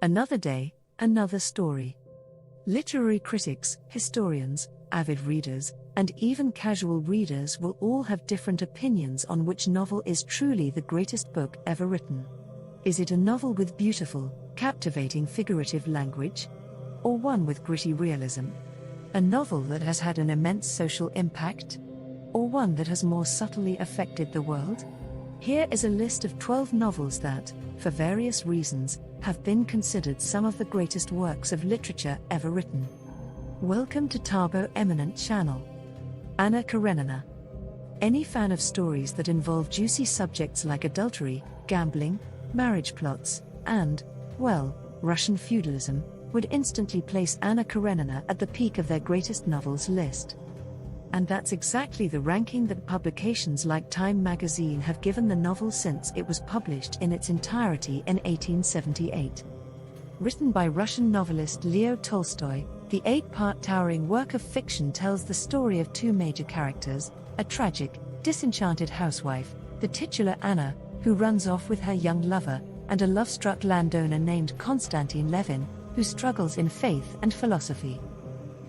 Another day, another story. Literary critics, historians, avid readers, and even casual readers will all have different opinions on which novel is truly the greatest book ever written. Is it a novel with beautiful, captivating figurative language? Or one with gritty realism? A novel that has had an immense social impact? Or one that has more subtly affected the world? Here is a list of 12 novels that, for various reasons, have been considered some of the greatest works of literature ever written. Welcome to Tabo Eminent Channel. Anna Karenina. Any fan of stories that involve juicy subjects like adultery, gambling, marriage plots, and, well, Russian feudalism, would instantly place Anna Karenina at the peak of their greatest novels list. And that's exactly the ranking that publications like Time magazine have given the novel since it was published in its entirety in 1878. Written by Russian novelist Leo Tolstoy, the 8-part towering work of fiction tells the story of two major characters, a tragic, disenchanted housewife, the titular Anna, who runs off with her young lover, and a love-struck landowner named Konstantin Levin, who struggles in faith and philosophy.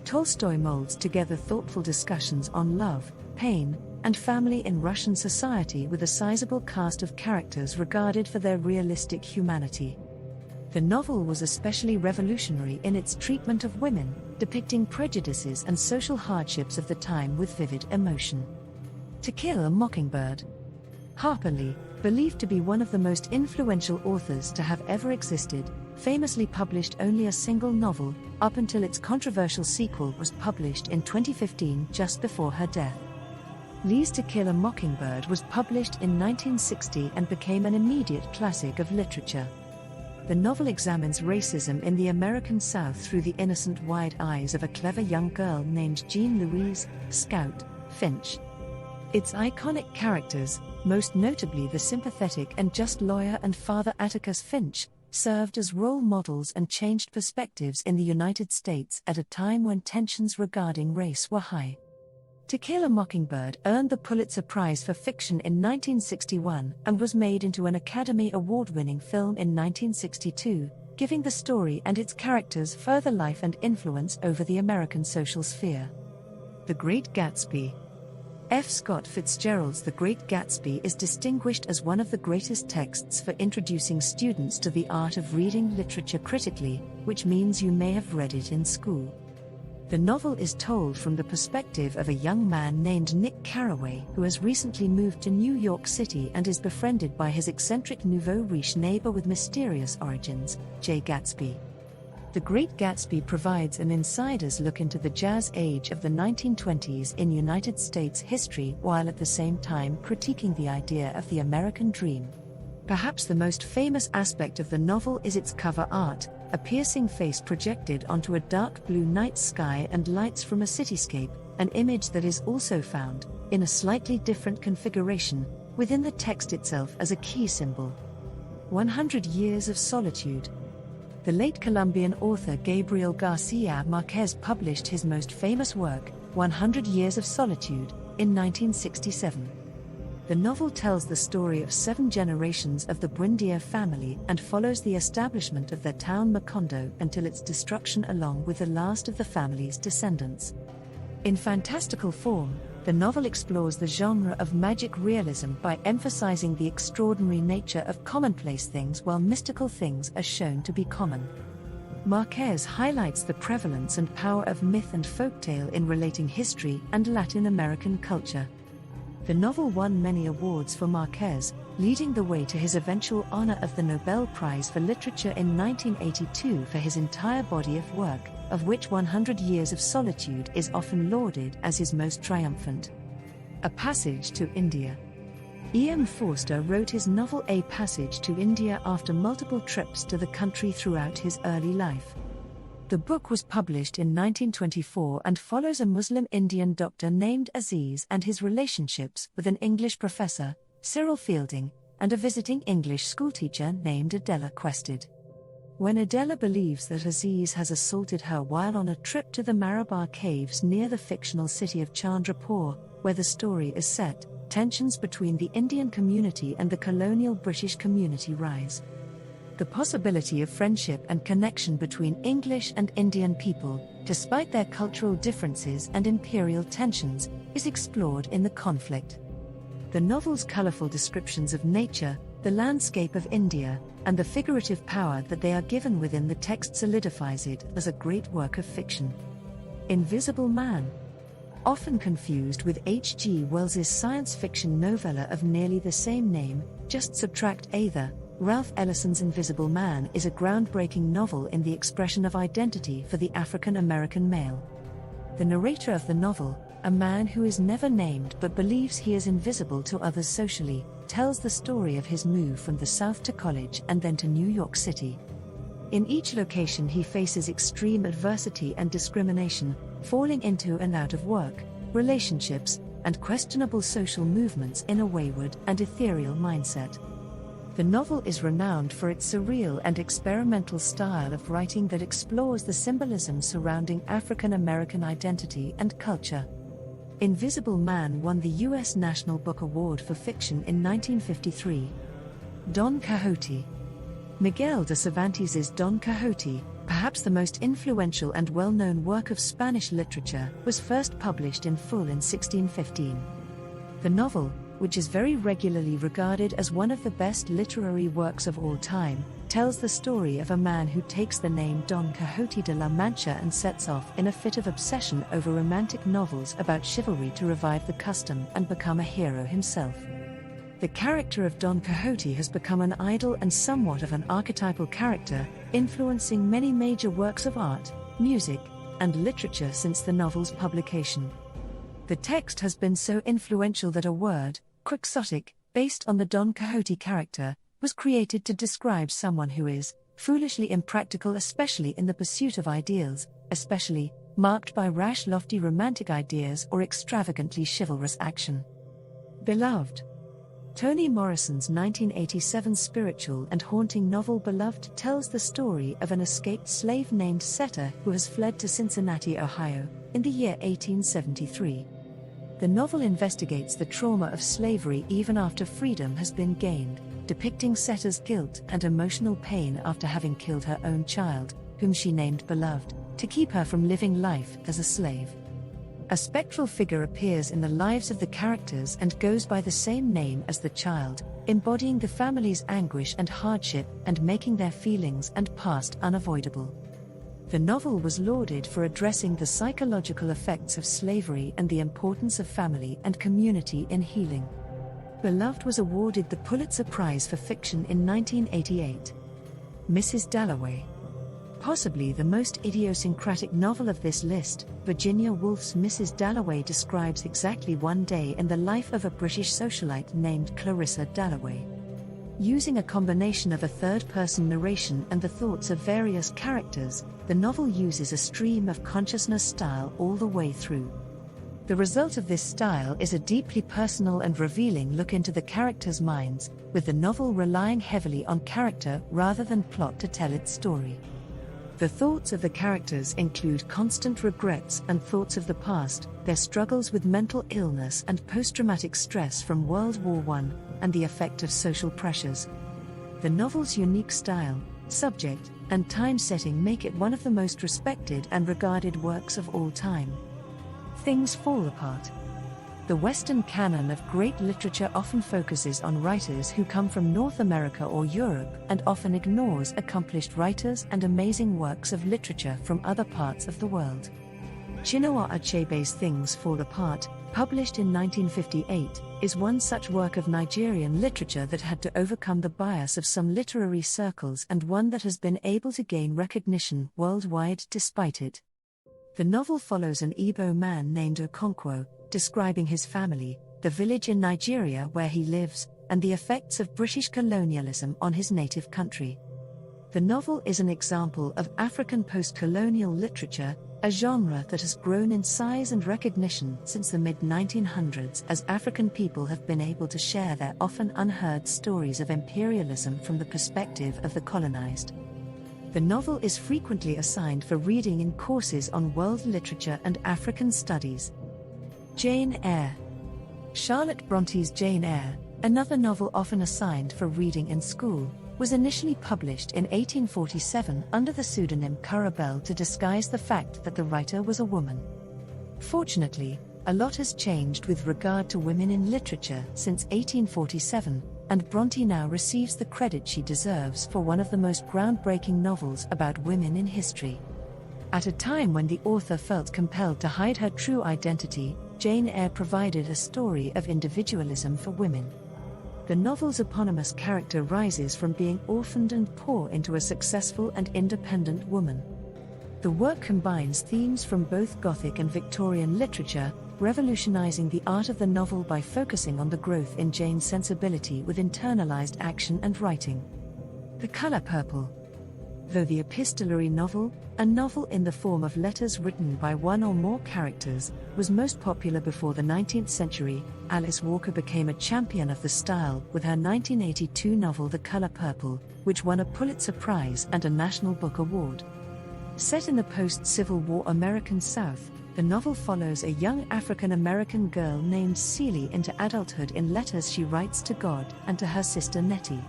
Tolstoy molds together thoughtful discussions on love, pain, and family in Russian society with a sizable cast of characters regarded for their realistic humanity. The novel was especially revolutionary in its treatment of women, depicting prejudices and social hardships of the time with vivid emotion. To Kill a Mockingbird. Harper Lee, believed to be one of the most influential authors to have ever existed, famously published only a single novel, up until its controversial sequel was published in 2015 just before her death. Lee's To Kill a Mockingbird was published in 1960 and became an immediate classic of literature. The novel examines racism in the American South through the innocent wide eyes of a clever young girl named Jean Louise Scout Finch. Its iconic characters, most notably the sympathetic and just lawyer and father Atticus Finch, served as role models and changed perspectives in the United States at a time when tensions regarding race were high. To Kill a Mockingbird earned the Pulitzer Prize for Fiction in 1961 and was made into an Academy Award-winning film in 1962, giving the story and its characters further life and influence over the American social sphere. The Great Gatsby. F. Scott Fitzgerald's The Great Gatsby is distinguished as one of the greatest texts for introducing students to the art of reading literature critically, which means you may have read it in school. The novel is told from the perspective of a young man named Nick Carraway who has recently moved to New York City and is befriended by his eccentric nouveau riche neighbor with mysterious origins, Jay Gatsby. The Great Gatsby provides an insider's look into the jazz age of the 1920s in United States history while at the same time critiquing the idea of the American dream. Perhaps the most famous aspect of the novel is its cover art, a piercing face projected onto a dark blue night sky and lights from a cityscape, an image that is also found, in a slightly different configuration, within the text itself as a key symbol. 100 Years of Solitude. The late Colombian author Gabriel Garcia Marquez published his most famous work, 100 Years of Solitude, in 1967. The novel tells the story of 7 generations of the Buendia family and follows the establishment of their town Macondo until its destruction along with the last of the family's descendants. In fantastical form, the novel explores the genre of magic realism by emphasizing the extraordinary nature of commonplace things while mystical things are shown to be common. Marquez highlights the prevalence and power of myth and folktale in relating history and Latin American culture. The novel won many awards for Marquez, leading the way to his eventual honor of the Nobel Prize for Literature in 1982 for his entire body of work, of which 100 Years of Solitude is often lauded as his most triumphant. A Passage to India. E.M. Forster wrote his novel A Passage to India after multiple trips to the country throughout his early life. The book was published in 1924 and follows a Muslim Indian doctor named Aziz and his relationships with an English professor, Cyril Fielding, and a visiting English schoolteacher named Adela Quested. When Adela believes that Aziz has assaulted her while on a trip to the Marabar caves near the fictional city of Chandrapur, where the story is set, tensions between the Indian community and the colonial British community rise. The possibility of friendship and connection between English and Indian people, despite their cultural differences and imperial tensions, is explored in the conflict. The novel's colorful descriptions of nature, the landscape of India, and the figurative power that they are given within the text solidifies it as a great work of fiction. Invisible Man. Often confused with H.G. Wells's science fiction novella of nearly the same name, just subtract Eyre, Ralph Ellison's Invisible Man is a groundbreaking novel in the expression of identity for the African American male. The narrator of the novel, a man who is never named but believes he is invisible to others socially, tells the story of his move from the South to college and then to New York City. In each location he faces extreme adversity and discrimination, falling into and out of work, relationships, and questionable social movements in a wayward and ethereal mindset. The novel is renowned for its surreal and experimental style of writing that explores the symbolism surrounding African American identity and culture. Invisible Man won the U.S. National Book Award for Fiction in 1953. Don Quixote. Miguel de Cervantes' Don Quixote, perhaps the most influential and well-known work of Spanish literature, was first published in full in 1615. The novel, which is very regularly regarded as one of the best literary works of all time, tells the story of a man who takes the name Don Quixote de la Mancha and sets off in a fit of obsession over romantic novels about chivalry to revive the custom and become a hero himself. The character of Don Quixote has become an idol and somewhat of an archetypal character, influencing many major works of art, music, and literature since the novel's publication. The text has been so influential that a word, Quixotic, based on the Don Quixote character, was created to describe someone who is foolishly impractical, especially in the pursuit of ideals, especially marked by rash, lofty romantic ideas or extravagantly chivalrous action. Beloved. Toni Morrison's 1987 spiritual and haunting novel Beloved tells the story of an escaped slave named Seta who has fled to Cincinnati, Ohio, in the year 1873. The novel investigates the trauma of slavery even after freedom has been gained, depicting Seta's guilt and emotional pain after having killed her own child, whom she named Beloved, to keep her from living life as a slave. A spectral figure appears in the lives of the characters and goes by the same name as the child, embodying the family's anguish and hardship and making their feelings and past unavoidable. The novel was lauded for addressing the psychological effects of slavery and the importance of family and community in healing. Beloved was awarded the Pulitzer Prize for Fiction in 1988. Mrs. Dalloway. Possibly the most idiosyncratic novel of this list, Virginia Woolf's Mrs. Dalloway describes exactly one day in the life of a British socialite named Clarissa Dalloway. Using a combination of a third-person narration and the thoughts of various characters, the novel uses a stream of consciousness style all the way through. The result of this style is a deeply personal and revealing look into the characters' minds, with the novel relying heavily on character rather than plot to tell its story. The thoughts of the characters include constant regrets and thoughts of the past, their struggles with mental illness and post-traumatic stress from World War I, and the effect of social pressures. The novel's unique style, subject, and time setting make it one of the most respected and regarded works of all time. Things fall apart. The Western canon of great literature often focuses on writers who come from North America or Europe and often ignores accomplished writers and amazing works of literature from other parts of the world. Chinua Achebe's Things Fall Apart, published in 1958, is one such work of Nigerian literature that had to overcome the bias of some literary circles and one that has been able to gain recognition worldwide despite it. The novel follows an Igbo man named Okonkwo, describing his family, the village in Nigeria where he lives, and the effects of British colonialism on his native country. The novel is an example of African post-colonial literature, a genre that has grown in size and recognition since the mid-1900s as African people have been able to share their often unheard stories of imperialism from the perspective of the colonized. The novel is frequently assigned for reading in courses on world literature and African studies. Jane Eyre. Charlotte Bronte's Jane Eyre, another novel often assigned for reading in school, was initially published in 1847 under the pseudonym Currer Bell to disguise the fact that the writer was a woman. Fortunately, a lot has changed with regard to women in literature since 1847, and Bronte now receives the credit she deserves for one of the most groundbreaking novels about women in history. At a time when the author felt compelled to hide her true identity, Jane Eyre provided a story of individualism for women. The novel's eponymous character rises from being orphaned and poor into a successful and independent woman. The work combines themes from both Gothic and Victorian literature, revolutionizing the art of the novel by focusing on the growth in Jane's sensibility with internalized action and writing. The color purple. Though the epistolary novel, a novel in the form of letters written by one or more characters, was most popular before the 19th century, Alice Walker became a champion of the style with her 1982 novel The Color Purple, which won a Pulitzer Prize and a National Book Award. Set in the post-Civil War American South, the novel follows a young African-American girl named Celie into adulthood in letters she writes to God and to her sister Nettie.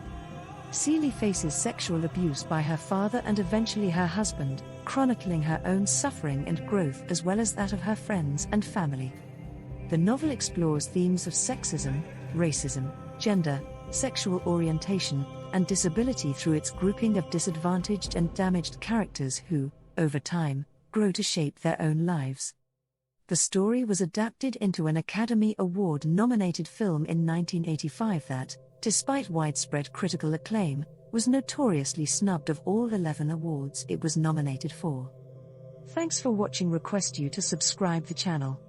Celie faces sexual abuse by her father and eventually her husband, chronicling her own suffering and growth as well as that of her friends and family. The novel explores themes of sexism, racism, gender, sexual orientation, and disability through its grouping of disadvantaged and damaged characters who, over time, grow to shape their own lives. The story was adapted into an Academy Award-nominated film in 1985 that, despite widespread critical acclaim, was notoriously snubbed of all 11 awards it was nominated for. Thanks for watching. Request you to subscribe the channel.